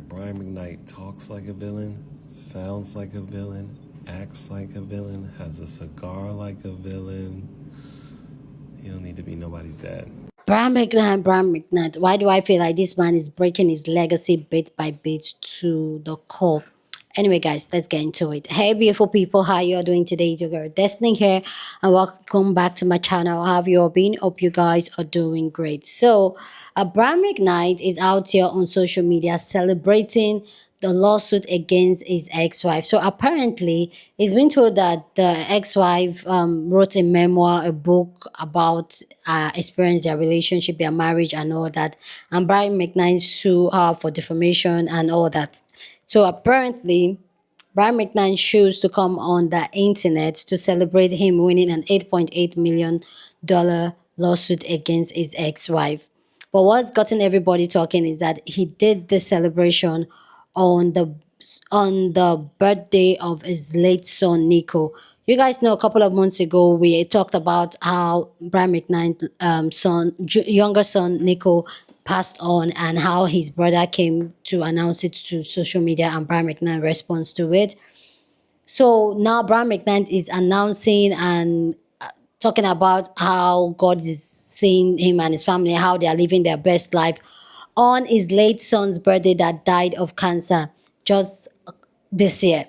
Brian McKnight talks like a villain, sounds like a villain, acts like a villain, has a cigar like a villain. He don't need to be nobody's dad. Brian McKnight. Why do I feel like this man is breaking his legacy bit by bit to the core? Anyway, guys, let's get into it. Hey, beautiful people, how you all doing today? It's your girl Destiny here, and welcome back to my channel. How have you all been? Hope you guys are doing great. So, Brian McKnight is out here on social media celebrating the lawsuit against his ex-wife. So apparently, he's been told that the ex-wife wrote a memoir, a book about experience, their relationship, their marriage, and all that. And Brian McKnight sued her for defamation and all that. So apparently, Brian McKnight chose to come on the internet to celebrate him winning an $8.8 million lawsuit against his ex-wife. But what's gotten everybody talking is that he did the celebration on the birthday of his late son Nico. You guys know a couple of months ago we talked about how Brian McKnight younger son Nico passed on, and how his brother came to announce it to social media and Brian McKnight responds to it. So now Brian McKnight is announcing and talking about how God is seeing him and his family, how they are living their best life on his late son's birthday that died of cancer just this year.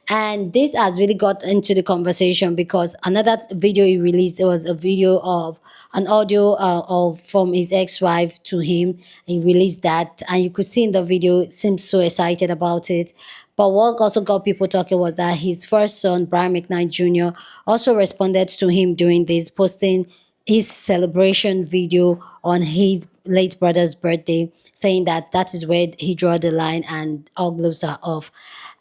And this has really got into the conversation because another video he released, it was a video of an audio of from his ex-wife to him. He released that, and you could see in the video, it seems so excited about it. But what also got people talking was that his first son, Brian McKnight Jr., also responded to him during this, posting his celebration video on his late brother's birthday, saying that that is where he drew the line and all gloves are off.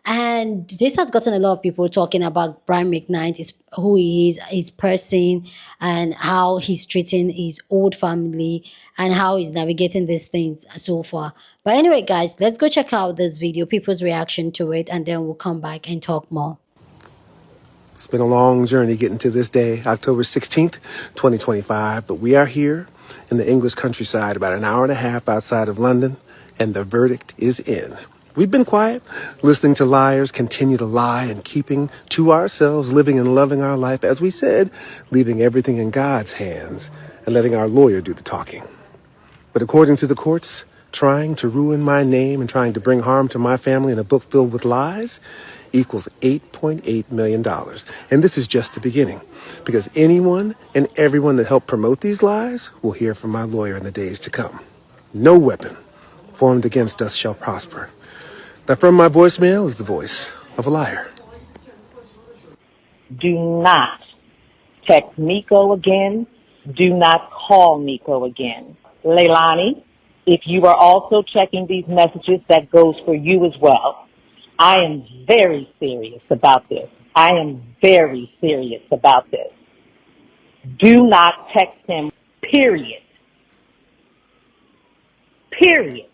And this has gotten a lot of people talking about Brian McKnight, is who he is, his person, and how he's treating his old family and how he's navigating these things so far. But anyway, guys, let's go check out this video, people's reaction to it, and then we'll come back and talk more. It's been a long journey getting to this day, October 16th, 2025, but we are here in the English countryside, about an hour and a half outside of London, and the verdict is in. We've been quiet, listening to liars continue to lie and keeping to ourselves, living and loving our life, as we said, leaving everything in God's hands and letting our lawyer do the talking. But according to the courts, trying to ruin my name and trying to bring harm to my family in a book filled with lies equals $8.8 million. And this is just the beginning, because anyone and everyone that helped promote these lies will hear from my lawyer in the days to come. No weapon formed against us shall prosper. That from my voicemail is the voice of a liar. Do not text Nico again. Do not call Nico again. Leilani, if you are also checking these messages, that goes for you as well. I am very serious about this. I am very serious about this. Do not text him, period. Period.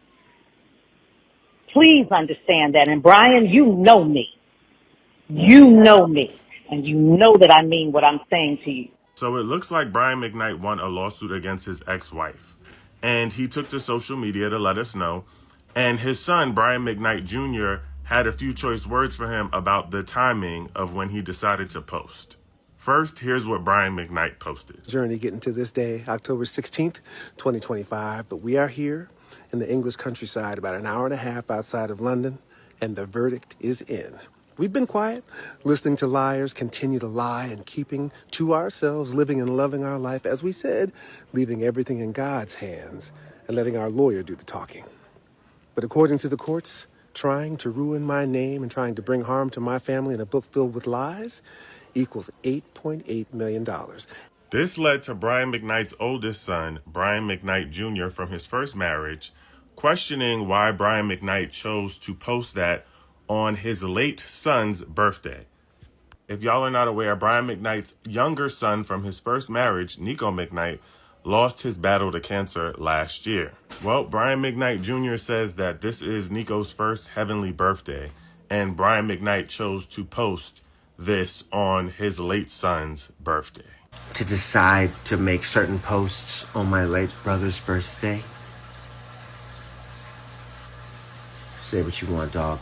Please understand that. And Brian, you know me. You know me. And you know that I mean what I'm saying to you. So it looks like Brian McKnight won a lawsuit against his ex-wife. And he took to social media to let us know. And his son, Brian McKnight Jr., had a few choice words for him about the timing of when he decided to post. First, here's what Brian McKnight posted. Journey getting to this day, October 16th, 2025, but we are here in the English countryside, about an hour and a half outside of London, and the verdict is in. We've been quiet, listening to liars continue to lie and keeping to ourselves, living and loving our life, as we said, leaving everything in God's hands and letting our lawyer do the talking. But according to the courts, trying to ruin my name and trying to bring harm to my family in a book filled with lies equals $8.8 million. This led to Brian McKnight's oldest son, Brian McKnight Jr., from his first marriage, questioning why Brian McKnight chose to post that on his late son's birthday. If y'all are not aware, Brian McKnight's younger son from his first marriage, Nico McKnight, lost his battle to cancer last year. Well, Brian McKnight Jr. says that this is Nico's first heavenly birthday, and Brian McKnight chose to post this on his late son's birthday. To decide to make certain posts on my late brother's birthday Say what you want, dog.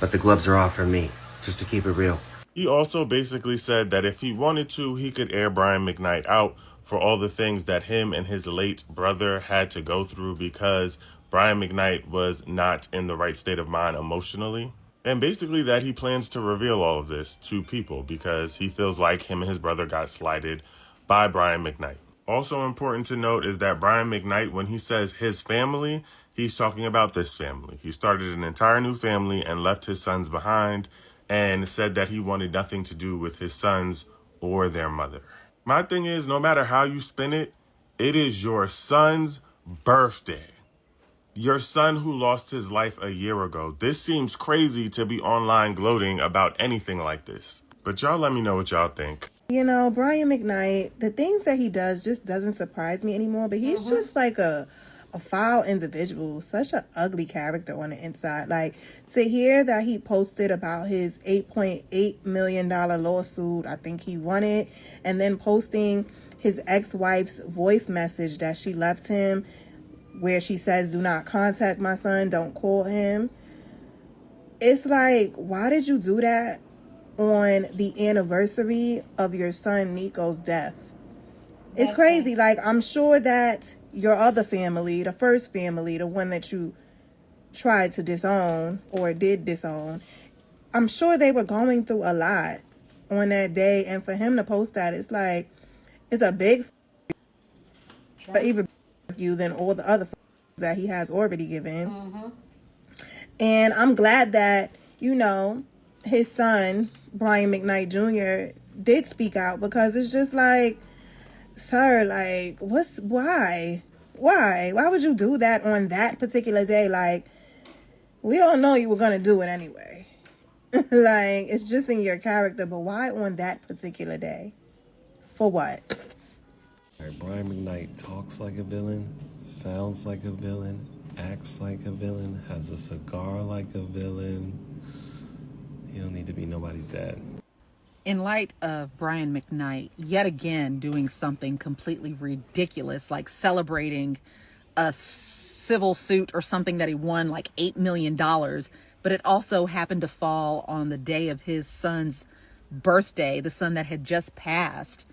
But the gloves are off for me, just to keep it real. He also basically said that if he wanted to, he could air Brian McKnight out for all the things that him and his late brother had to go through because Brian McKnight was not in the right state of mind emotionally. And basically that he plans to reveal all of this to people because he feels like him and his brother got slighted by Brian McKnight. Also important to note is that Brian McKnight, when he says his family, he's talking about this family. He started an entire new family and left his sons behind and said that he wanted nothing to do with his sons or their mother. My thing is, no matter how you spin it, it is your son's birthday. Your son who lost his life a year ago. This seems crazy to be online gloating about anything like this. But y'all let me know what y'all think. You know, Brian McKnight, the things that he does just doesn't surprise me anymore, but he's just like a foul individual, such an ugly character on the inside. Like, to hear that he posted about his $8.8 million lawsuit, I think he won it, and then posting his ex-wife's voice message that she left him where she says, do not contact my son, don't call him. It's like, why did you do that on the anniversary of your son Nico's death? It's crazy. Like, I'm sure that your other family, the first family, the one that you tried to disown or did disown, I'm sure they were going through a lot on that day. And for him to post that, it's like, it's a big but even you than all the other that he has already given. And I'm glad that, you know, his son, Brian McKnight Jr., did speak out, because it's just like, sir, like, why would you do that on that particular day? Like, we all know you were going to do it anyway. Like, it's just in your character, but why on that particular day? For what? All right, Brian McKnight talks like a villain, sounds like a villain, acts like a villain, has a cigar like a villain. He don't need to be nobody's dad. In light of Brian McKnight yet again doing something completely ridiculous, like celebrating a civil suit or something that he won like $8 million, but it also happened to fall on the day of his son's birthday, the son that had just passed.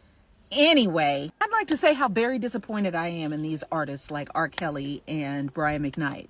Anyway, I'd like to say how very disappointed I am in these artists like R. Kelly and Brian McKnight.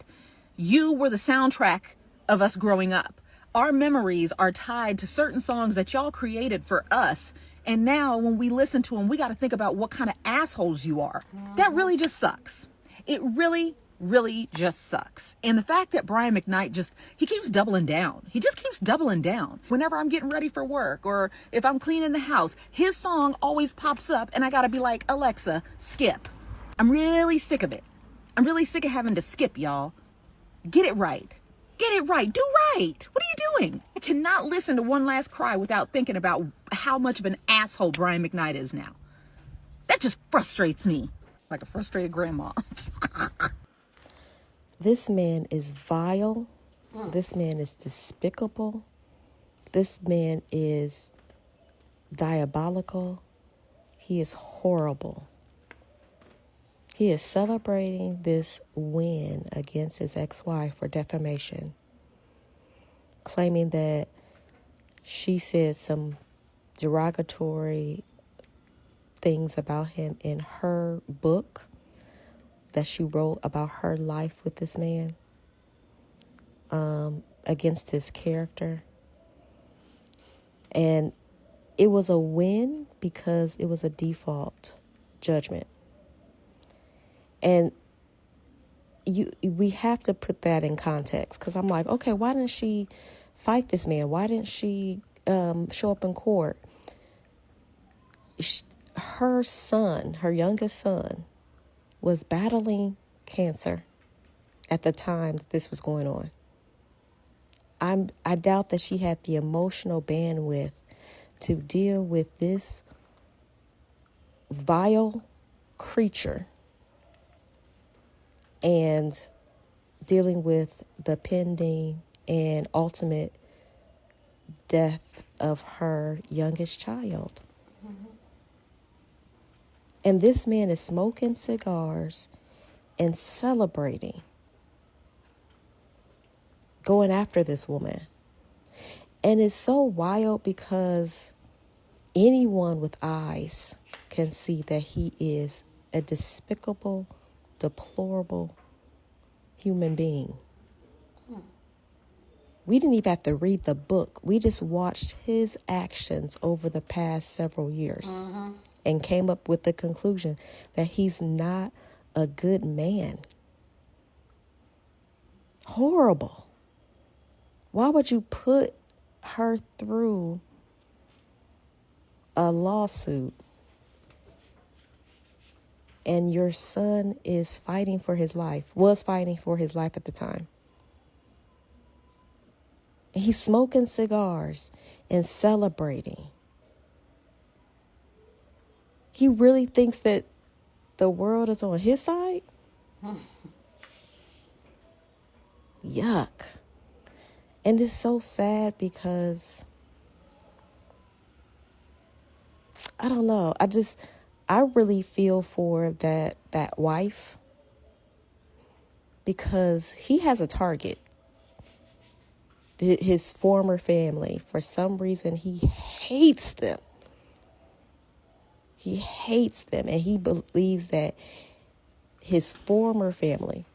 You were the soundtrack of us growing up. Our memories are tied to certain songs that y'all created for us. And now when we listen to them, we got to think about what kind of assholes you are. That really just sucks. It really, really just sucks. And the fact that Brian McKnight he keeps doubling down. He just keeps doubling down. Whenever I'm getting ready for work or if I'm cleaning the house, his song always pops up and I got to be like, Alexa, skip. I'm really sick of it. I'm really sick of having to skip, y'all. Get it right. Get it right. Do right. What are you doing? I cannot listen to One Last Cry without thinking about how much of an asshole Brian McKnight is now. That just frustrates me. Like a frustrated grandma. This man is vile. This man is despicable. This man is diabolical. He is horrible. He is celebrating this win against his ex-wife for defamation, claiming that she said some derogatory things about him in her book that she wrote about her life with this man, against his character. And it was a win because it was a default judgment. And we have to put that in context, because I'm like, okay, why didn't she fight this man? Why didn't she show up in court? Her son, her youngest son, was battling cancer at the time that this was going on. I doubt that she had the emotional bandwidth to deal with this vile creature and dealing with the pending and ultimate death of her youngest child. And this man is smoking cigars and celebrating going after this woman. And it's so wild because anyone with eyes can see that he is a despicable, deplorable human being. We didn't even have to read the book. We just watched his actions over the past several years and came up with the conclusion that he's not a good man. Horrible. Why would you put her through a lawsuit and your son is fighting for his life, was fighting for his life at the time? He's smoking cigars and celebrating. He really thinks that the world is on his side? Yuck. And it's so sad because, I don't know. I really feel for that wife because he has a target. His former family, for some reason, he hates them. He hates them, and he believes that his former family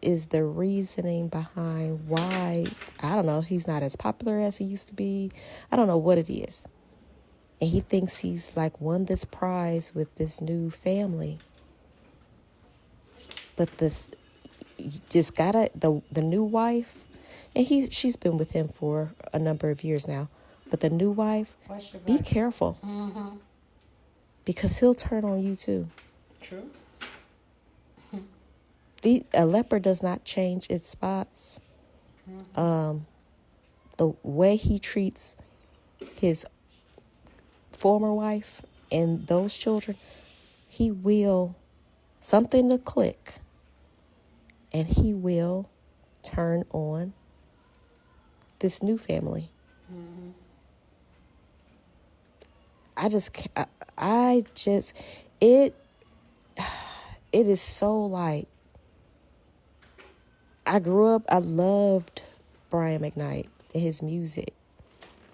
is the reasoning behind why, I don't know, he's not as popular as he used to be. I don't know what it is. And he thinks he's like won this prize with this new family. But this just the new wife, and she's been with him for a number of years now. But the new wife, be careful. Because he'll turn on you too. True. A leopard does not change its spots. The way he treats his former wife and those children, he will, something to click, and he will turn on this new family. It is so like, I grew up, I loved Brian McKnight and his music.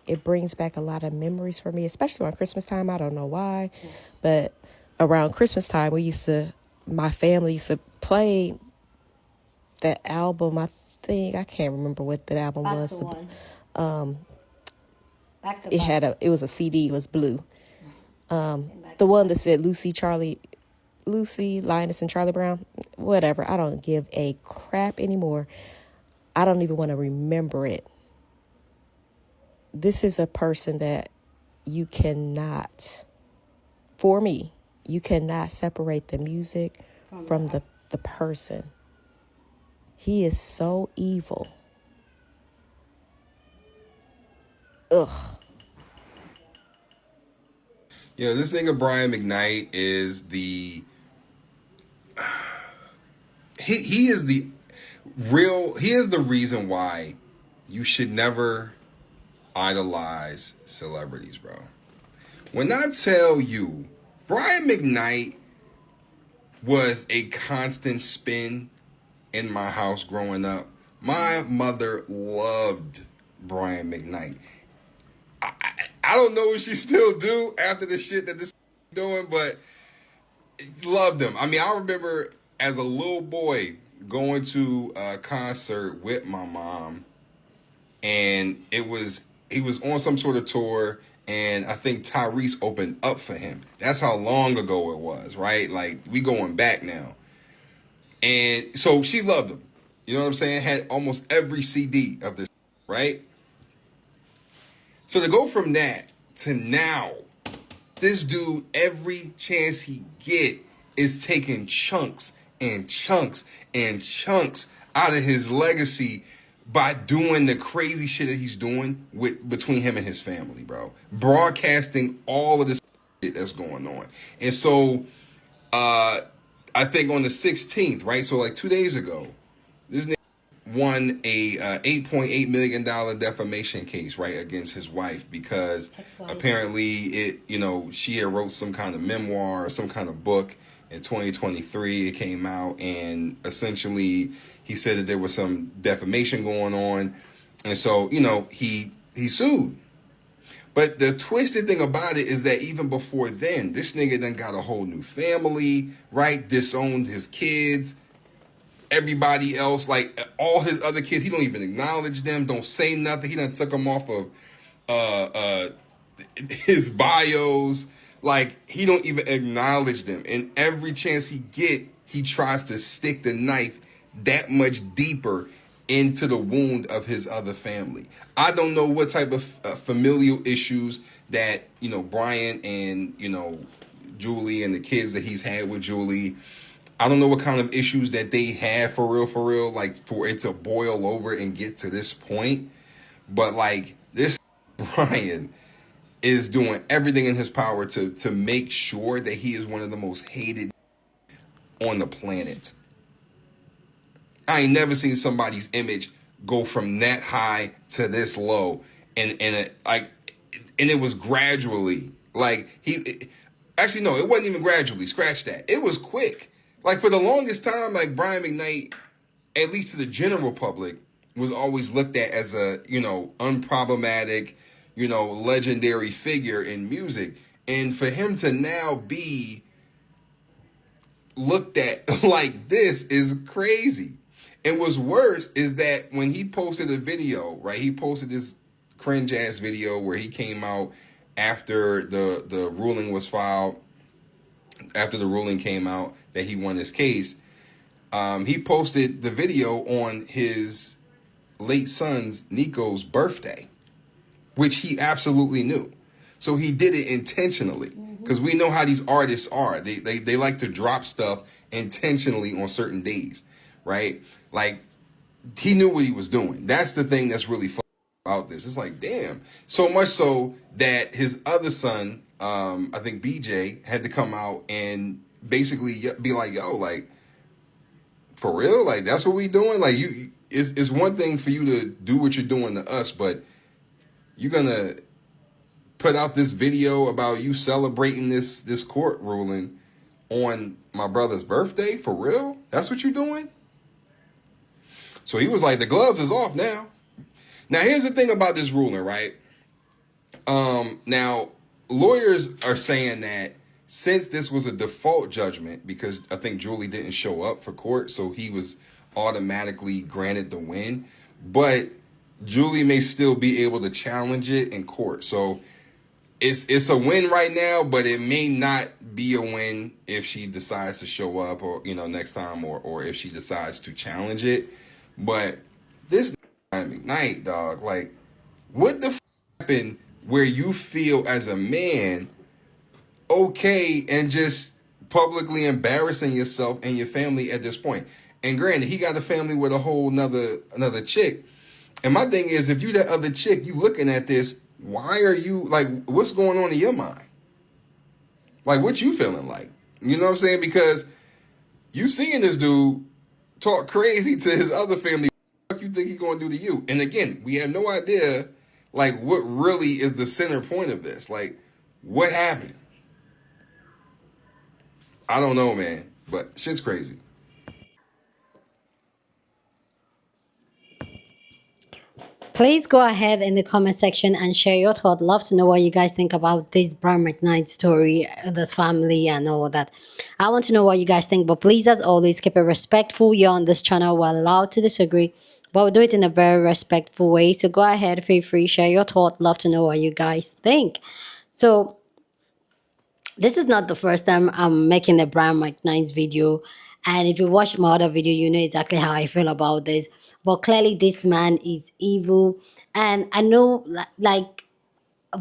It brings back a lot of memories for me, especially around Christmas time. I don't know why, but around Christmas time, my family used to play that album. I can't remember what that album was. It was a CD. It was blue. The one that said Lucy, Linus, and Charlie Brown. Whatever. I don't give a crap anymore. I don't even want to remember it. This is a person that you cannot, for me, you cannot separate the music from the person. He is so evil. Ugh. Yeah, this nigga Brian McKnight is he is the reason why you should never idolize celebrities, bro. When I tell you, Brian McKnight was a constant spin in my house growing up. My mother loved Brian McKnight. I don't know what she still do after the shit that this doing, but loved him. I mean, I remember as a little boy going to a concert with my mom, and he was on some sort of tour, and I think Tyrese opened up for him. That's how long ago it was, right? Like, we going back now. And so she loved him. You know what I'm saying? Had almost every CD of this, right? So to go from that to now, this dude, every chance he get, is taking chunks and chunks and chunks out of his legacy by doing the crazy shit that he's doing between him and his family, bro. Broadcasting all of this shit that's going on. And so I think on the 16th, right? So like 2 days ago, this nigga won a $8.8 million defamation case, right, against his wife because apparently she had wrote some kind of memoir or some kind of book in 2023. It came out, and essentially He said that there was some defamation going on, and so he sued. But the twisted thing about it is that even before then, this nigga done got a whole new family, right? Disowned his kids, everybody else, like all his other kids. He don't even acknowledge them, don't say nothing. He done took them off of his bios. Like, he don't even acknowledge them. And every chance he get, he tries to stick the knife that much deeper into the wound of his other family. I don't know what type of familial issues that, Brian and, Julie and the kids that he's had with Julie. I don't know what kind of issues that they have for real, like for it to boil over and get to this point. But like, this Brian is doing everything in his power to make sure that he is one of the most hated on the planet. I ain't never seen somebody's image go from that high to this low, and it was gradually. Like, actually no, it wasn't even gradually. Scratch that. It was quick. Like, for the longest time, like, Brian McKnight, at least to the general public, was always looked at as a unproblematic, legendary figure in music, and for him to now be looked at like this is crazy. And what's worse is that when he posted a video, right? He posted this cringe ass video where he came out after the ruling was filed, after the ruling came out that he won his case. He posted the video on his late son's Nico's birthday, which he absolutely knew. So he did it intentionally, because we know how these artists are. They like to drop stuff intentionally on certain days, right? Like, he knew what he was doing. That's the thing that's really fun about this. It's like, damn. So much so that his other son, I think BJ, had to come out and basically be like, yo, like, for real? Like, that's what we doing? Like, it's one thing for you to do what you're doing to us, but you're gonna put out this video about you celebrating this court ruling on my brother's birthday? For real? That's what you're doing? So he was like, the gloves is off now. Now, here's the thing about this ruling, right? Now, lawyers are saying that since this was a default judgment, because I think Julie didn't show up for court, so he was automatically granted the win, but Julie may still be able to challenge it in court. So it's a win right now, but it may not be a win if she decides to show up, or next time, or if she decides to challenge it. But this McKnight, dog, like, what the happened where you feel as a man okay and just publicly embarrassing yourself and your family at this point? And granted, he got a family with a whole another chick. And my thing is, if you that other chick, you looking at this, why are you, like, what's going on in your mind? Like, what you feeling like? You know what I'm saying? Because you seeing this dude talk crazy to his other family. What you think he's going to do to you? And again, we have no idea, like, what really is the center point of this. Like, what happened? I don't know, man. But shit's crazy. Please go ahead in the comment section and share your thought. Love to know what you guys think about this Brian McKnight story, this family and all that. I want to know what you guys think, but please, as always, keep it respectful. Here on this channel, we're allowed to disagree, but we'll do it in a very respectful way. So go ahead, feel free, share your thought. Love to know what you guys think. So this is not the first time I'm making a Brian McKnight's video. And if you watch my other video, you know exactly how I feel about this. But clearly, this man is evil. And I know, like,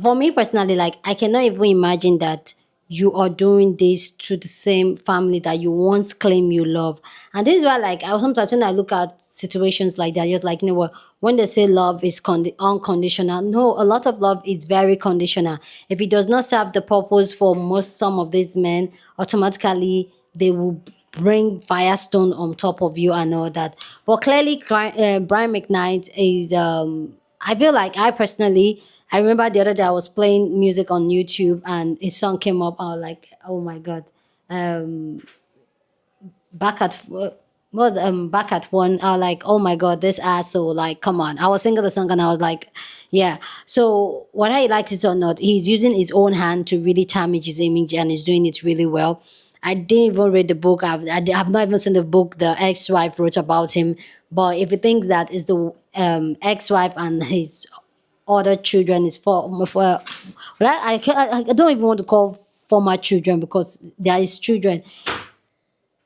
for me personally, like, I cannot even imagine that you are doing this to the same family that you once claimed you love. And this is why, like, sometimes when I look at situations like that, just like, what, when they say love is unconditional, no, a lot of love is very conditional. If it does not serve the purpose for some of these men, automatically they will bring firestone on top of you and all that. But clearly, Brian McKnight is, I feel like, I remember the other day I was playing music on YouTube and his song came up. I was like, oh my God. Back at was back at one. I was like, oh my god, this asshole! Like, come on. I was singing the song and I was like, yeah. So whether he likes it or not, he's using his own hand to really damage his image, and he's doing it really well. I didn't even read the book. I've not even seen the book the ex-wife wrote about him. But if he thinks that is the ex-wife and his other children is for well, I don't even want to call former children because they are his children.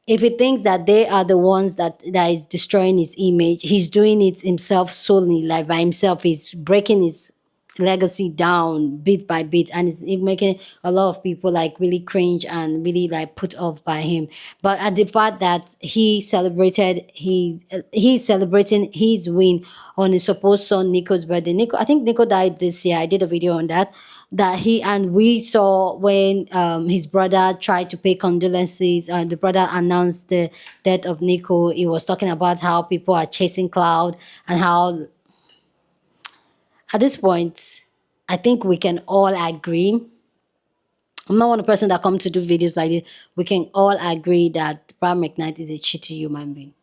If he thinks that they are the ones that is destroying his image, he's doing it himself solely, like by himself. He's breaking his legacy down bit by bit, and it's making a lot of people like really cringe and really like put off by him. But at the fact that he's celebrating his win on his supposed son Nico's birthday. I think Nico died this year. I did a video on that. And we saw when his brother tried to pay condolences. The brother announced the death of Nico. He was talking about how people are chasing cloud and how at this point, I think we can all agree. I'm not one person that come to do videos like this. We can all agree that Brian McKnight is a shitty human being.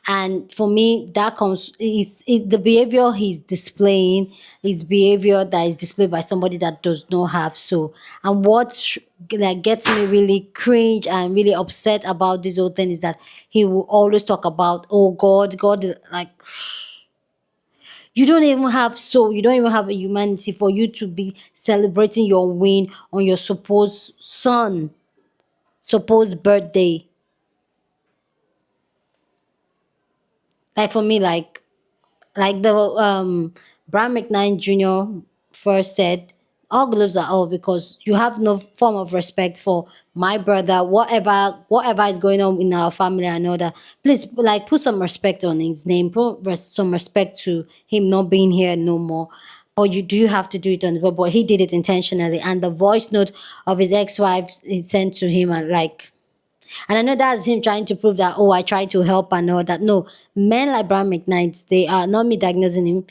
And for me, that comes is the behavior he's displaying is behavior that is displayed by somebody that does not have soul. And that gets me really cringe and really upset about this whole thing is that he will always talk about, oh God, like you don't even have soul, you don't even have a humanity for you to be celebrating your win on your supposed birthday. Like for me, like the Brian McKnight Jr. first said, all gloves are off because you have no form of respect for my brother. Whatever is going on in our family, I know that. Please, like, put some respect on his name. Some respect to him not being here no more. But you do have to do it on the but he did it intentionally. And the voice note of his ex-wife is sent to him and like. And I know that's him trying to prove that, oh, I tried to help and all that. No, men like Brian McKnight, they are not me diagnosing him,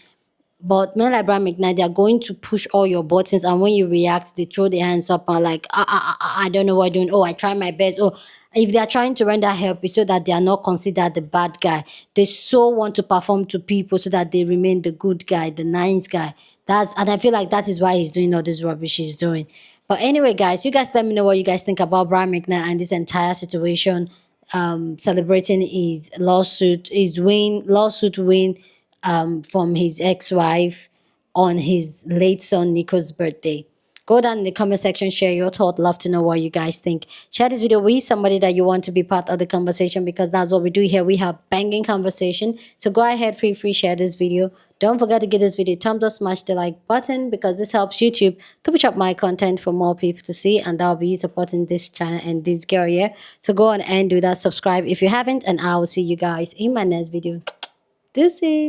but men like Brian McKnight, they are going to push all your buttons. And when you react, they throw their hands up and like, I don't know what I'm doing. Oh, I try my best. Oh, if they are trying to render help, it's so that they are not considered the bad guy. They so want to perform to people so that they remain the good guy, the nice guy. And I feel like that is why he's doing all this rubbish he's doing. But anyway, guys, you guys let me know what you guys think about Brian McKnight and this entire situation. Celebrating his lawsuit win from his ex-wife on his late son Nico's birthday. Go down in the comment section, share your thought. Love to know what you guys think. Share this video with somebody that you want to be part of the conversation because that's what we do here. We have banging conversation. So go ahead, feel free, share this video. Don't forget to give this video a thumbs up, smash the like button because this helps YouTube to push up my content for more people to see, and that'll be you supporting this channel and this girl here. So go on and do that. Subscribe if you haven't, and I will see you guys in my next video. Deuces.